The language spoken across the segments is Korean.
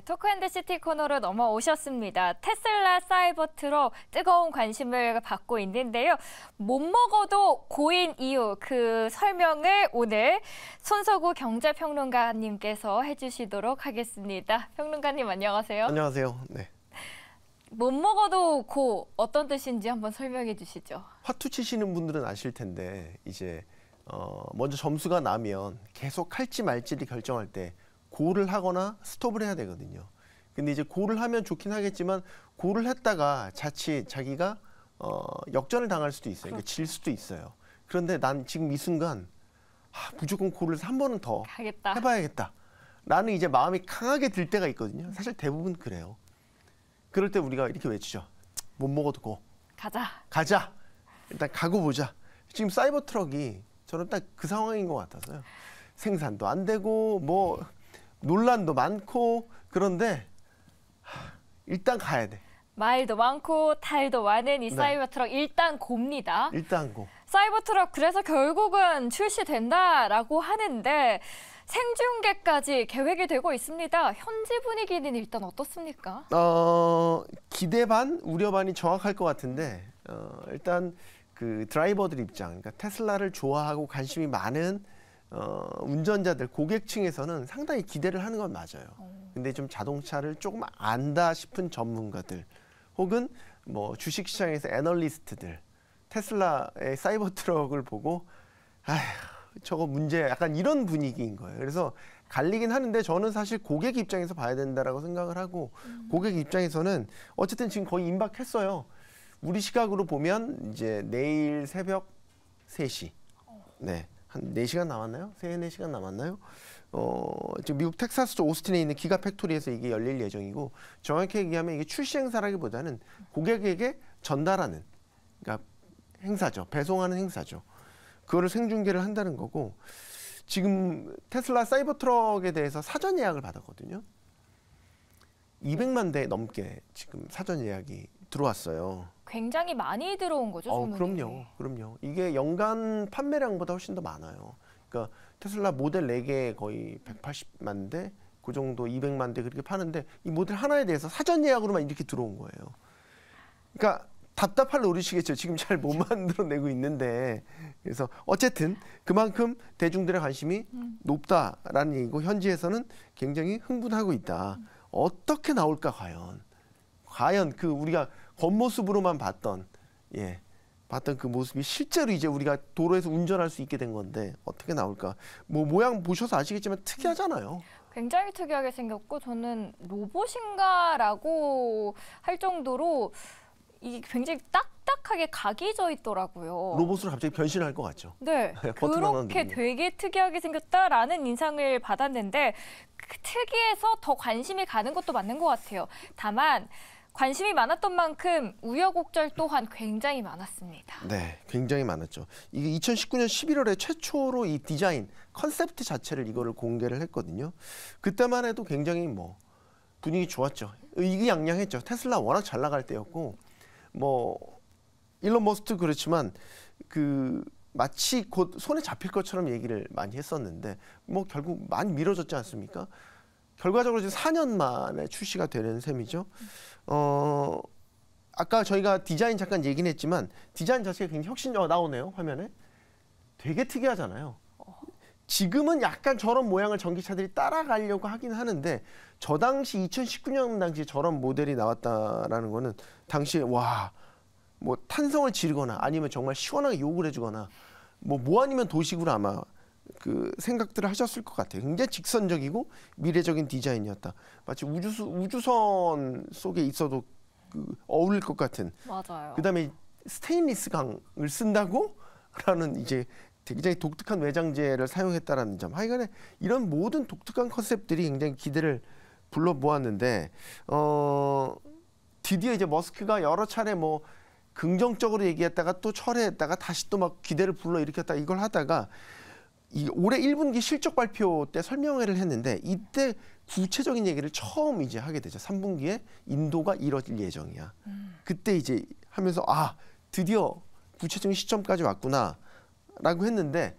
토크앤드시티 코너로 넘어오셨습니다. 테슬라 사이버트럭 뜨거운 관심을 받고 있는데요. 못 먹어도 고인 이유 그 설명을 오늘 손석우 경제평론가님께서 해주시도록 하겠습니다. 평론가님 안녕하세요. 안녕하세요. 네. 못 먹어도 고 어떤 뜻인지 한번 설명해 주시죠. 화투 치시는 분들은 아실 텐데 이제 먼저 점수가 나면 계속 할지 말지를 결정할 때 고를 하거나 스톱을 해야 되거든요. 근데 이제 고를 하면 좋긴 하겠지만 고를 했다가 자칫 자기가 역전을 당할 수도 있어요. 그러니까 질 수도 있어요. 그런데 난 지금 이 순간 무조건 고를 해서 한 번은 더 하겠다. 해봐야겠다. 라는 이제 마음이 강하게 들 때가 있거든요. 사실 대부분 그래요. 그럴 때 우리가 이렇게 외치죠. 못 먹어도 고. 가자. 일단 가고 보자. 지금 사이버 트럭이 저는 딱 그 상황인 것 같아서요. 생산도 안 되고 뭐 논란도 많고 그런데 일단 가야 돼. 말도 많고 탈도 많은 이 사이버 트럭 일단 고입니다. 일단 고. 사이버 트럭 그래서 결국은 출시된다라고 하는데 생중계까지 계획이 되고 있습니다. 현지 분위기는 일단 어떻습니까? 기대 반, 우려 반이 정확할 것 같은데 일단 그 드라이버들 입장, 그러니까 테슬라를 좋아하고 관심이 많은 운전자들, 고객층에서는 상당히 기대를 하는 건 맞아요. 근데 좀 자동차를 조금 안다 싶은 전문가들 혹은 뭐 주식시장에서 애널리스트들 테슬라의 사이버 트럭을 보고 아휴 저거 문제 약간 이런 분위기인 거예요. 그래서 갈리긴 하는데 저는 사실 고객 입장에서 봐야 된다라고 생각을 하고 고객 입장에서는 어쨌든 지금 거의 임박했어요. 우리 시각으로 보면 이제 내일 새벽 3시. 네. 한 4시간 남았나요? 3-4시간 남았나요? 지금 미국 텍사스 오스틴에 있는 기가 팩토리에서 이게 열릴 예정이고 정확히 얘기하면 이게 출시 행사라기보다는 고객에게 전달하는 그러니까 행사죠. 배송하는 행사죠. 그거를 생중계를 한다는 거고 지금 테슬라 사이버 트럭에 대해서 사전 예약을 받았거든요. 200만 대 넘게 지금 사전 예약이 들어왔어요. 굉장히 많이 들어온 거죠, 주문이. 그럼요. 이게 연간 판매량보다 훨씬 더 많아요. 그러니까 테슬라 모델 4개 거의 180만 대, 그 정도 200만 대 그렇게 파는데 이 모델 하나에 대해서 사전 예약으로만 이렇게 들어온 거예요. 그러니까 답답할 노릇이겠죠. 지금 잘 못 만들어내고 있는데 그래서 어쨌든 그만큼 대중들의 관심이 높다라는 얘기고 현지에서는 굉장히 흥분하고 있다. 어떻게 나올까 과연 그 우리가 겉모습으로만 봤던 그 모습이 실제로 이제 우리가 도로에서 운전할 수 있게 된 건데 어떻게 나올까? 뭐 모양 보셔서 아시겠지만 특이하잖아요. 굉장히 특이하게 생겼고 저는 로봇인가라고 할 정도로 이게 굉장히 딱딱하게 각이 져 있더라고요. 로봇으로 갑자기 변신할 것 같죠. 네, 그렇게 되게 특이하게 생겼다라는 인상을 받았는데 특이해서 더 관심이 가는 것도 맞는 것 같아요. 다만 관심이 많았던 만큼 우여곡절 또한 굉장히 많았습니다. 네, 굉장히 많았죠. 이게 2019년 11월에 최초로 이 디자인, 컨셉트 자체를 이거를 공개를 했거든요. 그때만 해도 굉장히 뭐 분위기 좋았죠. 의기양양했죠. 테슬라 워낙 잘 나갈 때였고 뭐 일론 머스크 그렇지만 그 마치 곧 손에 잡힐 것처럼 얘기를 많이 했었는데 뭐 결국 많이 미뤄졌지 않습니까? 결과적으로 이제 4년 만에 출시가 되는 셈이죠. 아까 저희가 디자인 잠깐 얘기는 했지만 디자인 자체가 굉장히 혁신적 나오네요. 화면에. 되게 특이하잖아요. 지금은 약간 저런 모양을 전기차들이 따라가려고 하긴 하는데 저 당시 2019년 당시에 저런 모델이 나왔다라는 거는 당시에 와 뭐 탄성을 지르거나 아니면 정말 시원하게 욕을 해주거나 뭐 아니면 도식으로 아마 그 생각들을 하셨을 것 같아요. 굉장히 직선적이고 미래적인 디자인이었다. 마치 우주선 속에 있어도 그 어울릴 것 같은. 맞아요. 그다음에 스테인리스 강을 쓴다고? 라는 이제 굉장히 독특한 외장재를 사용했다라는 점. 하여간에 이런 모든 독특한 컨셉들이 굉장히 기대를 불러 모았는데 드디어 이제 머스크가 여러 차례 뭐 긍정적으로 얘기했다가 또 철회했다가 다시 또 막 기대를 불러 일으켰다 이걸 하다가 이 올해 1분기 실적 발표 때 설명회를 했는데 이때 구체적인 얘기를 처음 이제 하게 되죠. 3분기에 인도가 이뤄질 예정이야. 그때 이제 하면서 드디어 구체적인 시점까지 왔구나라고 했는데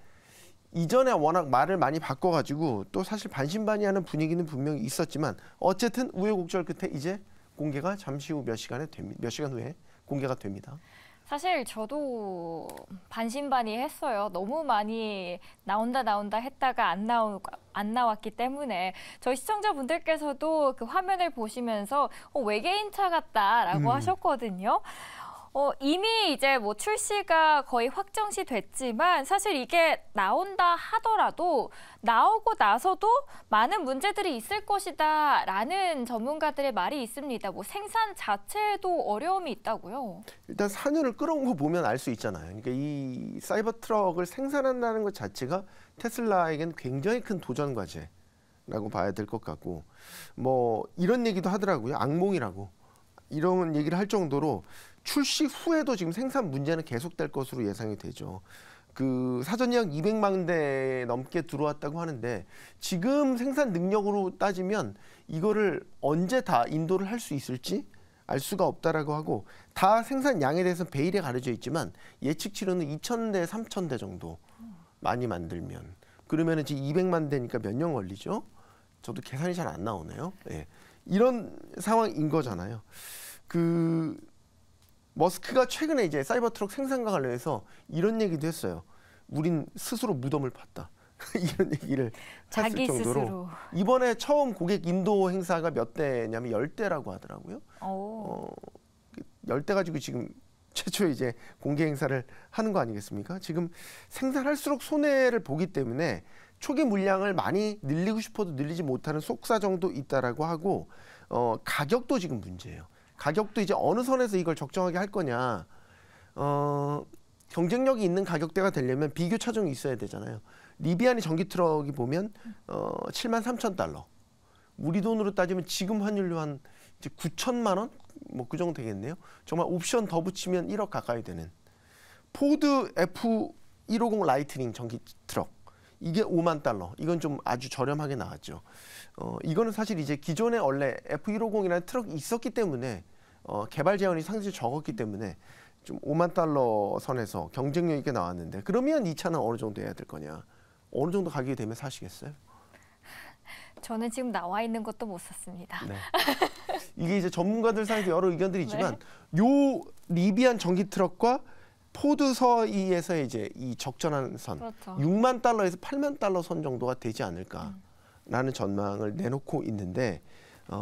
이전에 워낙 말을 많이 바꿔가지고 또 사실 반신반의하는 분위기는 분명히 있었지만 어쨌든 우여곡절 끝에 이제 공개가 잠시 후 몇 시간 후에 공개가 됩니다. 사실 저도 반신반의했어요. 너무 많이 나온다 했다가 안 나왔기 때문에 저희 시청자분들께서도 그 화면을 보시면서 외계인차 같다라고 하셨거든요. 이미 이제 뭐 출시가 거의 확정시 됐지만 사실 이게 나온다 하더라도 나오고 나서도 많은 문제들이 있을 것이다라는 전문가들의 말이 있습니다. 뭐 생산 자체에도 어려움이 있다고요. 일단 산유를 끌어온 거 보면 알 수 있잖아요. 그러니까 이 사이버 트럭을 생산한다는 것 자체가 테슬라에겐 굉장히 큰 도전 과제라고 봐야 될 것 같고, 뭐 이런 얘기도 하더라고요. 악몽이라고. 이런 얘기를 할 정도로 출시 후에도 지금 생산 문제는 계속될 것으로 예상이 되죠. 그 사전 예약 200만 대 넘게 들어왔다고 하는데 지금 생산 능력으로 따지면 이거를 언제 다 인도를 할 수 있을지 알 수가 없다라고 하고, 다 생산량에 대해서는 베일에 가려져 있지만 예측치로는 2,000대, 3,000대 정도 많이 만들면, 그러면은 지금 200만 대니까 몇 년 걸리죠? 저도 계산이 잘 안 나오네요. 예. 이런 상황인 거잖아요. 그 머스크가 최근에 이제 사이버 트럭 생산과 관련해서 이런 얘기도 했어요. 우린 스스로 무덤을 팠다. 이런 얘기를 했을 자기 정도로 스스로. 이번에 처음 고객 인도 행사가 몇 대냐면 10대라고 하더라고요. 10대 가지고 지금 최초 이제 공개 행사를 하는 거 아니겠습니까? 지금 생산할수록 손해를 보기 때문에 초기 물량을 많이 늘리고 싶어도 늘리지 못하는 속사정도 있다라고 하고, 가격도 지금 문제예요. 가격도 이제 어느 선에서 이걸 적정하게 할 거냐. 경쟁력이 있는 가격대가 되려면 비교 차종이 있어야 되잖아요. 리비안이 전기 트럭이 보면 73,000달러. 우리 돈으로 따지면 지금 환율로 한 이제 9천만 원? 뭐 그 정도 되겠네요. 정말 옵션 더 붙이면 1억 가까이 되는. 포드 F150 라이트닝 전기 트럭. 이게 5만 달러. 이건 좀 아주 저렴하게 나왔죠. 이거는 사실 이제 기존에 원래 F150이라는 트럭이 있었기 때문에 개발 제한이 상당히 적었기 때문에 좀 5만 달러 선에서 경쟁력 있게 나왔는데, 그러면 이 차는 어느 정도 해야 될 거냐? 어느 정도 가격이 되면 사시겠어요? 저는 지금 나와 있는 것도 못 샀습니다. 네. 이게 이제 전문가들 사이에서 여러 의견들이 있지만 요 리비안 전기 트럭과 포드 사이에서의 이제 이 적절한 선, 그렇죠. 6만 달러에서 8만 달러 선 정도가 되지 않을까라는 전망을 내놓고 있는데,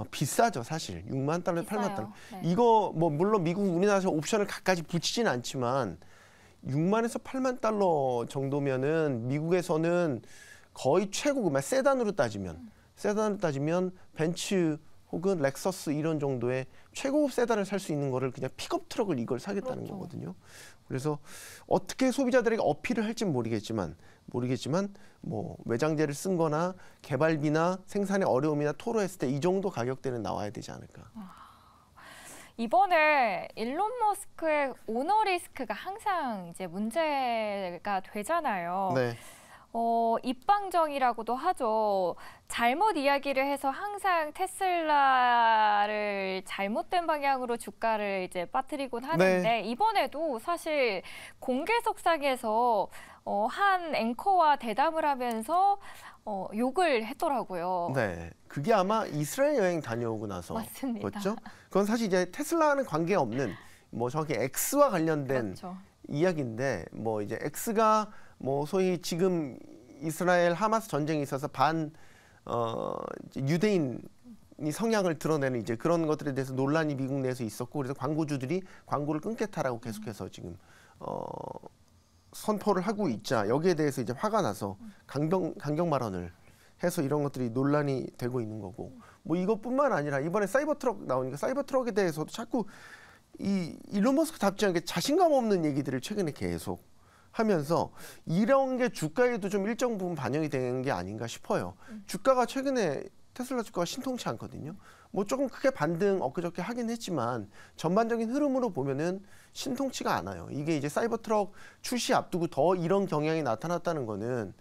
비싸죠 사실. 6만 달러에서 8만 달러. 네. 이거 뭐 물론 미국, 우리나라에서 옵션을 갖가지 붙이진 않지만 6만에서 8만 달러 정도면은 미국에서는 거의 최고급, 세단으로 따지면 벤츠 혹은 렉서스 이런 정도의 최고급 세단을 살 수 있는 거를 그냥 픽업 트럭을 이걸 사겠다는 그렇죠. 거거든요. 그래서 어떻게 소비자들에게 어필을 할지는 모르겠지만 뭐 외장재를 쓴 거나 개발비나 생산의 어려움이나 토로했을 때 이 정도 가격대는 나와야 되지 않을까. 이번에 일론 머스크의 오너 리스크가 항상 이제 문제가 되잖아요. 네. 입방정이라고도 하죠. 잘못 이야기를 해서 항상 테슬라를 잘못된 방향으로 주가를 이제 빠뜨리곤 하는데, 네. 이번에도 사실 공개석상에서 한 앵커와 대담을 하면서 욕을 했더라고요. 네, 그게 아마 이스라엘 여행 다녀오고 나서 맞습니다. 그렇죠? 그건 사실 이제 테슬라와는 관계없는 뭐 정확히 X와 관련된 그렇죠. 이야기인데, 뭐 이제 X가 뭐 소위 지금 이스라엘 하마스 전쟁에 있어서 유대인이 성향을 드러내는 이제 그런 것들에 대해서 논란이 미국 내에서 있었고, 그래서 광고주들이 광고를 끊겠다라고 계속해서 지금 선포를 하고 있자 여기에 대해서 이제 화가 나서 강경 발언을 해서 이런 것들이 논란이 되고 있는 거고, 뭐 이것뿐만 아니라 이번에 사이버 트럭 나오니까 사이버 트럭에 대해서도 자꾸 이 일론 머스크답지 않게 자신감 없는 얘기들을 최근에 계속 하면서 이런 게 주가에도 좀 일정 부분 반영이 되는 게 아닌가 싶어요. 주가가 최근에 테슬라 주가가 신통치 않거든요. 뭐 조금 크게 반등 엊그저께 하긴 했지만 전반적인 흐름으로 보면은 신통치가 않아요. 이게 이제 사이버 트럭 출시 앞두고 더 이런 경향이 나타났다는 거는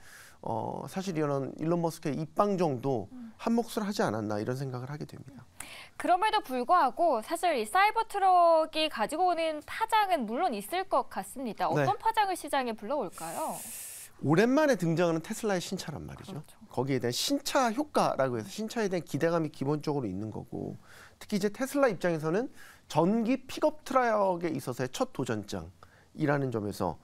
사실 이런 일론 머스크의 입방 정도 한 몫을 하지 않았나 이런 생각을 하게 됩니다. 그럼에도 불구하고 사실 이 사이버 트럭이 가지고 오는 파장은 물론 있을 것 같습니다. 어떤 네. 파장을 시장에 불러올까요? 오랜만에 등장하는 테슬라의 신차란 말이죠. 그렇죠. 거기에 대한 신차 효과라고 해서 신차에 대한 기대감이 기본적으로 있는 거고, 특히 이제 테슬라 입장에서는 전기 픽업 트럭에 있어서의 첫 도전장이라는 점에서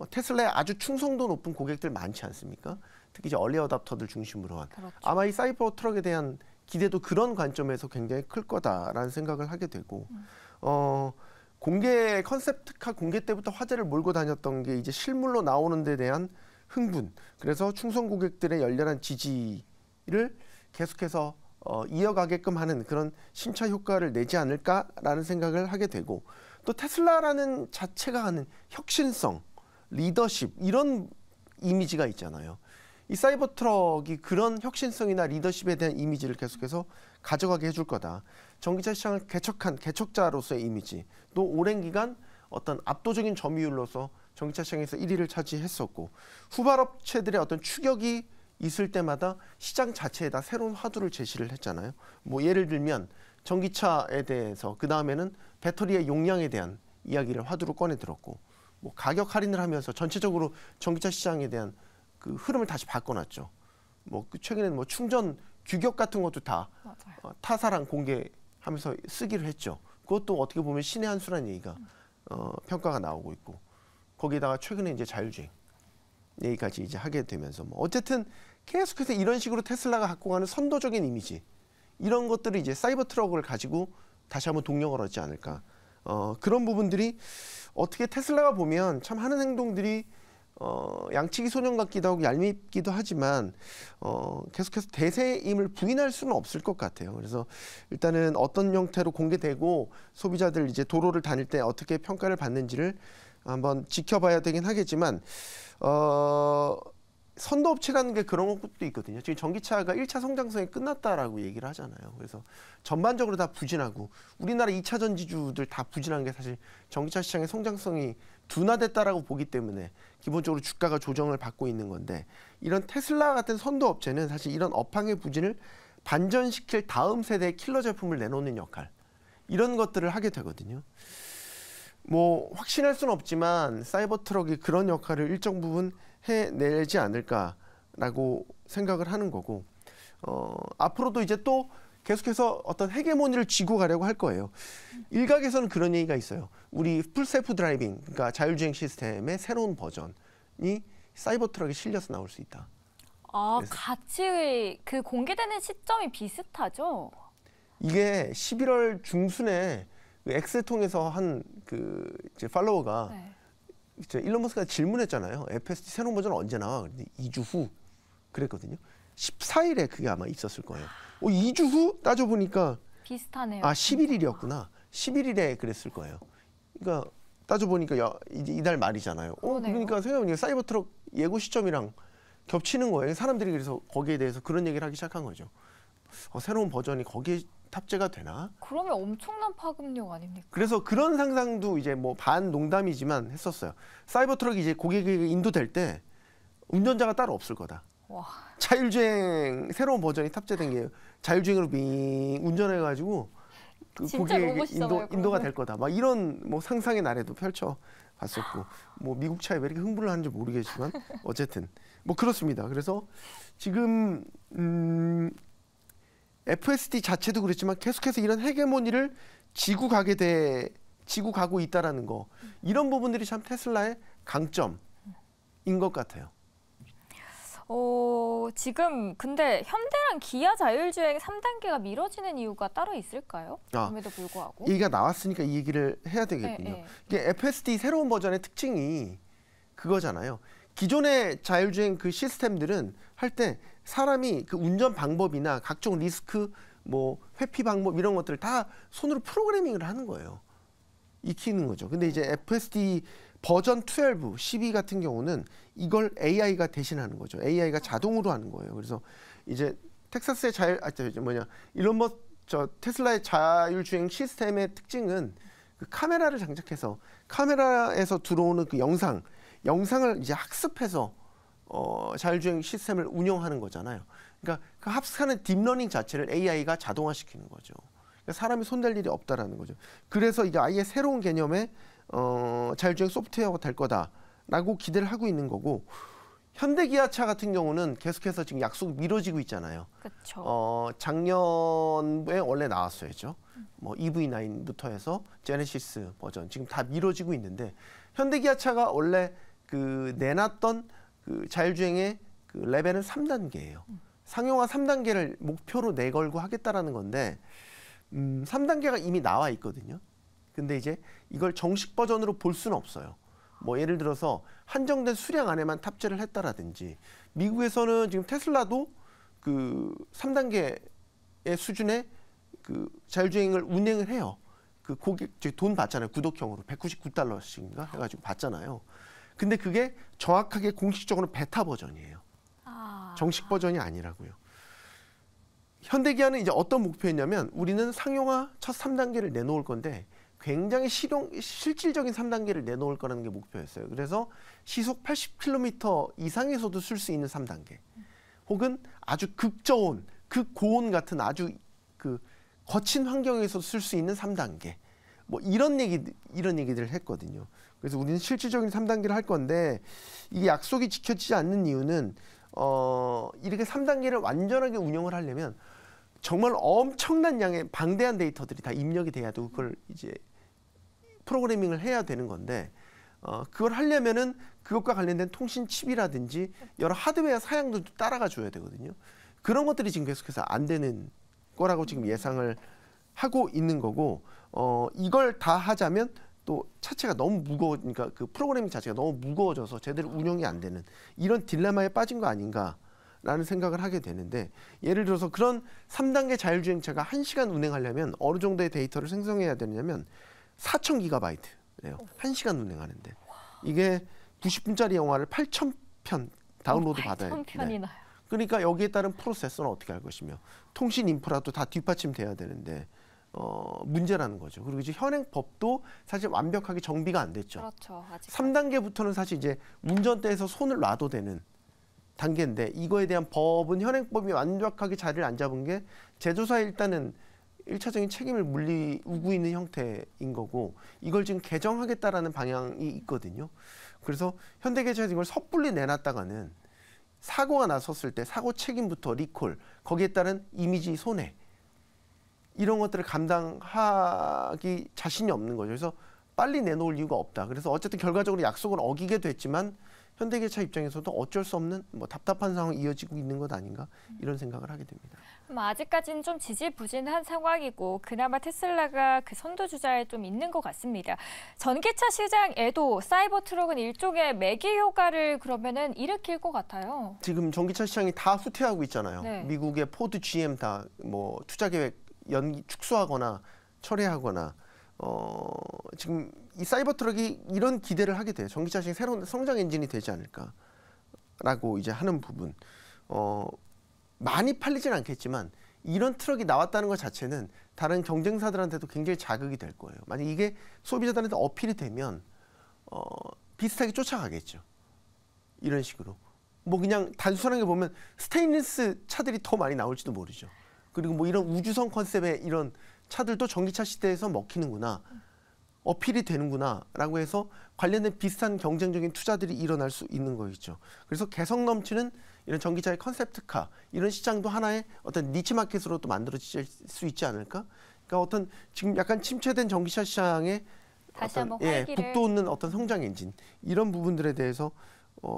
테슬라에 아주 충성도 높은 고객들 많지 않습니까? 특히 이제 얼리 어답터들 중심으로 한. 그렇죠. 아마 이 사이버 트럭에 대한 기대도 그런 관점에서 굉장히 클 거다라는 생각을 하게 되고, 공개 컨셉트카 공개 때부터 화제를 몰고 다녔던 게 이제 실물로 나오는 데 대한 흥분. 그래서 충성 고객들의 열렬한 지지를 계속해서 이어가게끔 하는 그런 신차 효과를 내지 않을까라는 생각을 하게 되고, 또 테슬라라는 자체가 하는 혁신성, 리더십 이런 이미지가 있잖아요. 이 사이버 트럭이 그런 혁신성이나 리더십에 대한 이미지를 계속해서 가져가게 해줄 거다. 전기차 시장을 개척한 개척자로서의 이미지, 또 오랜 기간 어떤 압도적인 점유율로서 전기차 시장에서 1위를 차지했었고, 후발업체들의 어떤 추격이 있을 때마다 시장 자체에다 새로운 화두를 제시를 했잖아요. 뭐 예를 들면 전기차에 대해서 그 다음에는 배터리의 용량에 대한 이야기를 화두로 꺼내 들었고, 뭐 가격 할인을 하면서 전체적으로 전기차 시장에 대한 그 흐름을 다시 바꿔놨죠. 뭐 최근에는 뭐 충전 규격 같은 것도 다 타사랑 공개하면서 쓰기로 했죠. 그것도 어떻게 보면 신의 한 수라는 얘기가 평가가 나오고 있고, 거기에다가 최근에 이제 자율주행 얘기까지 이제 하게 되면서 뭐 어쨌든 계속해서 이런 식으로 테슬라가 갖고 가는 선도적인 이미지, 이런 것들을 이제 사이버 트럭을 가지고 다시 한번 동력을 얻지 않을까. 그런 부분들이 어떻게 테슬라가 보면 참 하는 행동들이 양치기 소년 같기도 하고 얄밉기도 하지만 계속해서 대세임을 부인할 수는 없을 것 같아요. 그래서 일단은 어떤 형태로 공개되고 소비자들 이제 도로를 다닐 때 어떻게 평가를 받는지를 한번 지켜봐야 되긴 하겠지만, 선도업체라는 게 그런 것도 있거든요. 지금 전기차가 1차 성장성이 끝났다라고 얘기를 하잖아요. 그래서 전반적으로 다 부진하고, 우리나라 2차 전지주들 다 부진한 게 사실 전기차 시장의 성장성이 둔화됐다라고 보기 때문에 기본적으로 주가가 조정을 받고 있는 건데, 이런 테슬라 같은 선도업체는 사실 이런 업황의 부진을 반전시킬 다음 세대의 킬러 제품을 내놓는 역할, 이런 것들을 하게 되거든요. 뭐 확신할 수는 없지만 사이버 트럭이 그런 역할을 일정 부분 해내지 않을까라고 생각을 하는 거고, 앞으로도 이제 또 계속해서 어떤 헤게모니를 쥐고 가려고 할 거예요. 일각에서는 그런 얘기가 있어요. 우리 풀셀프 드라이빙, 그러니까 자율주행 시스템의 새로운 버전이 사이버 트럭에 실려서 나올 수 있다. 같이 그 공개되는 시점이 비슷하죠? 이게 11월 중순에 그 X를 통해서 한 그 이제 팔로워가 이제 일론 머스크가 질문했잖아요. FSD 새로운 버전 언제 나와? 근데 2주 후 그랬거든요. 14일에 그게 아마 있었을 거예요. 2주 후 따져보니까 비슷하네요. 11일이었구나. 11일에 그랬을 거예요. 그러니까 따져보니까 이제 이달 말이잖아요. 그러니까 생각해보니까 사이버 트럭 예고 시점이랑 겹치는 거예요. 사람들이 그래서 거기에 대해서 그런 얘기를 하기 시작한 거죠. 새로운 버전이 거기에 탑재가 되나? 그러면 엄청난 파급력 아닙니까? 그래서 그런 상상도 이제 뭐 반 농담이지만 했었어요. 사이버 트럭이 이제 고객에게 인도될 때 운전자가 따로 없을 거다. 와. 자율주행 새로운 버전이 탑재된 게 자율주행으로 빙 운전해가지고 그 고객에게 인도가 될 거다. 막 이런 뭐 상상의 나래도 펼쳐봤었고, 뭐 미국 차에 왜 이렇게 흥분을 하는지 모르겠지만 어쨌든 뭐 그렇습니다. 그래서 지금 FSD 자체도 그렇지만 계속해서 이런 헤게모니를 지고 가고 있다라는 거, 이런 부분들이 참 테슬라의 강점인 것 같아요. 지금 근데 현대랑 기아 자율주행 3단계가 미뤄지는 이유가 따로 있을까요? 그럼에도 불구하고. 얘기가 나왔으니까 이 얘기를 해야 되겠군요. 이게 FSD 새로운 버전의 특징이 그거잖아요. 기존의 자율주행 그 시스템들은 할 때 사람이 그 운전 방법이나 각종 리스크, 뭐 회피 방법 이런 것들을 다 손으로 프로그래밍을 하는 거예요. 익히는 거죠. 근데 이제 FSD 버전 12 같은 경우는 이걸 AI가 대신하는 거죠. AI가 자동으로 하는 거예요. 그래서 이제 텍사스의 테슬라의 자율주행 시스템의 특징은 그 카메라를 장착해서 카메라에서 들어오는 그 영상을 이제 학습해서 자율주행 시스템을 운영하는 거잖아요. 그러니까 그 학습하는 딥러닝 자체를 AI가 자동화시키는 거죠. 그러니까 사람이 손댈 일이 없다라는 거죠. 그래서 이게 아예 새로운 개념의 자율주행 소프트웨어가 될 거다라고 기대를 하고 있는 거고, 현대기아차 같은 경우는 계속해서 지금 약속이 미뤄지고 있잖아요. 그렇죠. 작년에 원래 나왔어야죠. 뭐 EV9부터 해서 제네시스 버전 지금 다 미뤄지고 있는데 현대기아차가 원래 그 내놨던 그 자율주행의 그 레벨은 3단계예요. 상용화 3단계를 목표로 내걸고 하겠다라는 건데 3단계가 이미 나와 있거든요. 근데 이제 이걸 정식 버전으로 볼 수는 없어요. 뭐 예를 들어서 한정된 수량 안에만 탑재를 했다라든지 미국에서는 지금 테슬라도 그 3단계의 수준의 그 자율주행을 운행을 해요. 그 고객 돈 받잖아요. 구독형으로 $199씩인가 해가지고 받잖아요. 근데 그게 정확하게 공식적으로 베타 버전이에요. 정식 버전이 아니라고요. 현대기아는 이제 어떤 목표였냐면 우리는 상용화 첫 3단계를 내놓을 건데 굉장히 실질적인 3단계를 내놓을 거라는 게 목표였어요. 그래서 시속 80km 이상에서도 쓸 수 있는 3단계. 혹은 아주 극저온, 극고온 같은 아주 그 거친 환경에서 쓸 수 있는 3단계. 뭐 이런 얘기들을 했거든요. 그래서 우리는 실질적인 3단계를 할 건데 이게 약속이 지켜지지 않는 이유는 이렇게 3단계를 완전하게 운영을 하려면 정말 엄청난 양의 방대한 데이터들이 다 입력이 돼야 되고 그걸 이제 프로그래밍을 해야 되는 건데 그걸 하려면은 그것과 관련된 통신 칩이라든지 여러 하드웨어 사양들도 따라가 줘야 되거든요. 그런 것들이 지금 계속해서 안 되는 거라고 지금 예상을 하고 있는 거고 이걸 다 하자면 또 차체가 너무 무거우니까 그 프로그래밍 자체가 너무 무거워져서 제대로 운영이 안 되는 이런 딜레마에 빠진 거 아닌가라는 생각을 하게 되는데 예를 들어서 그런 3단계 자율주행차가 1시간 운행하려면 어느 정도의 데이터를 생성해야 되냐면 4000GB예요. 1시간 운행하는데 이게 90분짜리 영화를 8000편 다운로드 받아야 돼요. 8000편이나요. 그러니까 여기에 따른 프로세서는 어떻게 할 것이며 통신 인프라도 다 뒷받침돼야 되는데 문제라는 거죠. 그리고 이제 현행 법도 사실 완벽하게 정비가 안 됐죠. 그렇죠. 아직 3단계부터는 사실 이제 운전대에서 손을 놔도 되는 단계인데 이거에 대한 법은 현행법이 완벽하게 자리를 안 잡은 게 제조사에 일단은 1차적인 책임을 물리우고 있는 형태인 거고 이걸 지금 개정하겠다라는 방향이 있거든요. 그래서 현대기아차에서 이걸 섣불리 내놨다가는 사고가 났었을 때 사고 책임부터 리콜, 거기에 따른 이미지 손해 이런 것들을 감당하기 자신이 없는 거죠. 그래서 빨리 내놓을 이유가 없다. 그래서 어쨌든 결과적으로 약속을 어기게 됐지만 현대기아차 입장에서도 어쩔 수 없는 뭐 답답한 상황이 이어지고 있는 것 아닌가 이런 생각을 하게 됩니다. 아직까지는 좀 지지부진한 상황이고 그나마 테슬라가 그 선두주자에 좀 있는 것 같습니다. 전기차 시장에도 사이버 트럭은 일종의 매개 효과를 그러면은 일으킬 것 같아요. 지금 전기차 시장이 다 후퇴하고 있잖아요. 네. 미국의 포드, GM 다 뭐 투자 계획 축소하거나 철회하거나 지금 이 사이버 트럭이 이런 기대를 하게 돼요. 전기차 시장이 새로운 성장 엔진이 되지 않을까라고 이제 하는 부분. 많이 팔리진 않겠지만 이런 트럭이 나왔다는 것 자체는 다른 경쟁사들한테도 굉장히 자극이 될 거예요. 만약 이게 소비자들한테 어필이 되면 비슷하게 쫓아가겠죠. 이런 식으로. 뭐 그냥 단순하게 보면 스테인리스 차들이 더 많이 나올지도 모르죠. 그리고 뭐 이런 우주선 컨셉의 이런 차들도 전기차 시대에서 먹히는구나. 어필이 되는구나라고 해서 관련된 비슷한 경쟁적인 투자들이 일어날 수 있는 거겠죠. 그래서 개성 넘치는 이런 전기차의 컨셉트카 이런 시장도 하나의 어떤 니치 마켓으로 또 만들어질 수 있지 않을까? 그러니까 어떤 지금 약간 침체된 전기차 시장의 다시 어떤 한번 활기를 북돋는 어떤 성장 엔진 이런 부분들에 대해서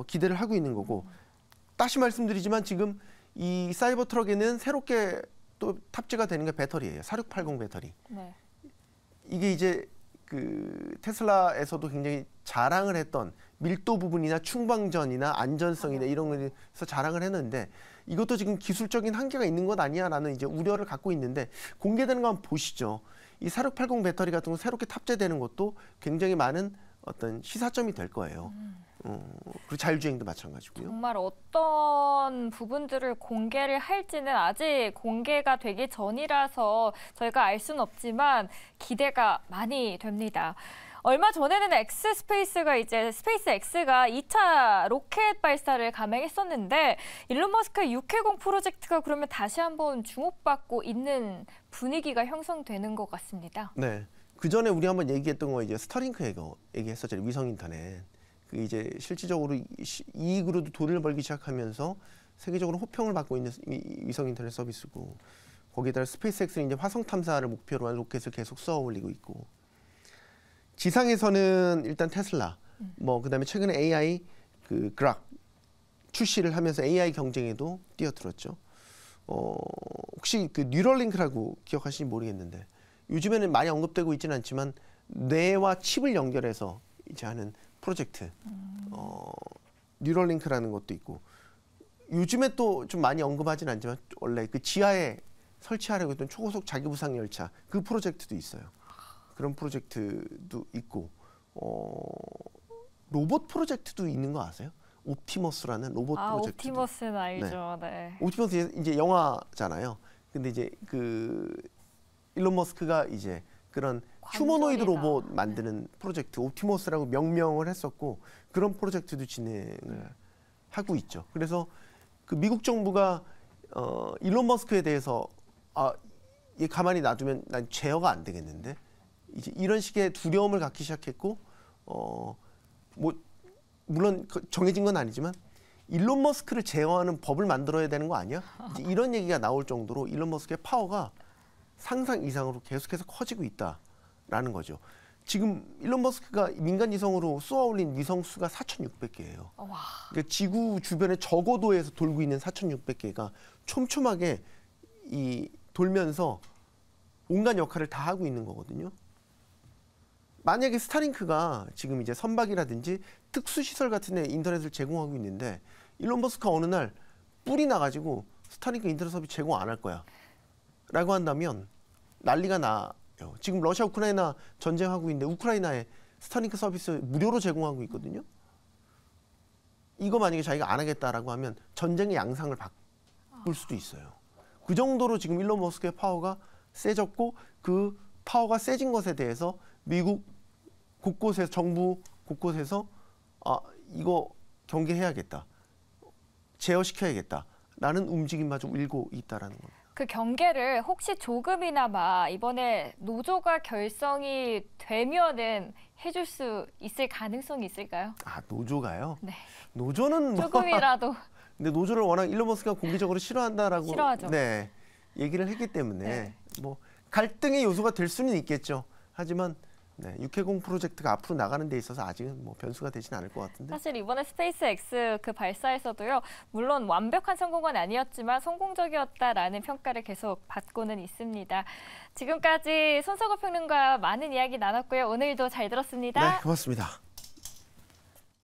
기대를 하고 있는 거고 다시 말씀드리지만 지금 이 사이버 트럭에는 새롭게 또 탑재가 되는 게 배터리예요. 4680 배터리. 네. 이게 이제 그 테슬라에서도 굉장히 자랑을 했던 밀도 부분이나 충방전이나 안전성이나 이런 거에서 자랑을 했는데 이것도 지금 기술적인 한계가 있는 것 아니야라는 이제 우려를 갖고 있는데 공개되는 거 한번 보시죠. 이 4680 배터리 같은 거 새롭게 탑재되는 것도 굉장히 많은 어떤 시사점이 될 거예요. 그리고 자율주행도 마찬가지고요. 정말 어떤 부분들을 공개를 할지는 아직 공개가 되기 전이라서 저희가 알 수는 없지만 기대가 많이 됩니다. 얼마 전에는 스페이스가 2차 로켓 발사를 감행했었는데 일론 머스크의 6회공 프로젝트가 그러면 다시 한번 주목받고 있는 분위기가 형성되는 것 같습니다. 네. 그 전에 우리 한번 얘기했던 거 이제 스타링크 얘기했었잖아요. 위성 인터넷. 그 이제 실질적으로 이익으로도 돈을 벌기 시작하면서 세계적으로 호평을 받고 있는 위성 인터넷 서비스고, 거기에다가 스페이스X는 이제 화성 탐사를 목표로 한 로켓을 계속 쏘아 올리고 있고, 지상에서는 일단 테슬라, 뭐 그다음에 최근에 AI 그 그락 출시를 하면서 AI 경쟁에도 뛰어들었죠. 혹시 그 뉴럴링크라고 기억하시는지 모르겠는데, 요즘에는 많이 언급되고 있지는 않지만 뇌와 칩을 연결해서 이제 하는 프로젝트, 뉴럴링크라는 것도 있고, 요즘에 또 좀 많이 언급하진 않지만 원래 그 지하에 설치하려고 했던 초고속 자기부상 열차, 그 프로젝트도 있어요. 그런 프로젝트도 있고, 로봇 프로젝트도 있는 거 아세요? 옵티머스라는 로봇 프로젝트. 옵티머스는 알죠. 네. 옵티머스 이제 영화잖아요. 근데 이제 그 일론 머스크가 이제 그런 휴머노이드 로봇 만드는 프로젝트 옵티머스라고 명명을 했었고, 그런 프로젝트도 진행을 하고 있죠. 그래서 그 미국 정부가 일론 머스크에 대해서 얘 가만히 놔두면 난 제어가 안 되겠는데, 이제 이런 식의 두려움을 갖기 시작했고, 뭐 물론 정해진 건 아니지만 일론 머스크를 제어하는 법을 만들어야 되는 거 아니야? 이제 이런 얘기가 나올 정도로 일론 머스크의 파워가 상상 이상으로 계속해서 커지고 있다라는 거죠. 지금 일론 머스크가 민간 위성으로 쏘아 올린 위성 수가 4,600개예요. 그러니까 지구 주변의 저고도에서 돌고 있는 4,600개가 촘촘하게 이 돌면서 온갖 역할을 다 하고 있는 거거든요. 만약에 스타링크가 지금 이제 선박이라든지 특수시설 같은 데 인터넷을 제공하고 있는데, 일론 머스크가 어느 날 뿔이 나가지고 스타링크 인터넷 서비스 제공 안 할 거야 라고 한다면 난리가 나요. 지금 러시아 우크라이나 전쟁하고 있는데 우크라이나에 스타링크 서비스 무료로 제공하고 있거든요. 이거 만약에 자기가 안 하겠다라고 하면 전쟁의 양상을 바꿀 수도 있어요. 그 정도로 지금 일론 머스크의 파워가 세졌고, 그 파워가 세진 것에 대해서 미국 곳곳에서, 정부 곳곳에서 이거 경계해야겠다, 제어시켜야겠다라는 움직임마저 일고 있다라는 겁니다. 그 경계를 혹시 조금이나마 이번에 노조가 결성이 되면은 해줄 수 있을 가능성이 있을까요? 노조가요? 네. 노조는 조금이라도. 근데 노조를 워낙 일론 머스크가 공개적으로 싫어한다라고 싫어하죠. 네, 얘기를 했기 때문에 네. 뭐 갈등의 요소가 될 수는 있겠죠. 하지만 네, 육해공 프로젝트가 앞으로 나가는 데 있어서 아직은 뭐 변수가 되진 않을 것 같은데. 사실 이번에 스페이스X 그 발사에서도요, 물론 완벽한 성공은 아니었지만 성공적이었다라는 평가를 계속 받고는 있습니다. 지금까지 손석구 평론가와 많은 이야기 나눴고요. 오늘도 잘 들었습니다. 네, 고맙습니다.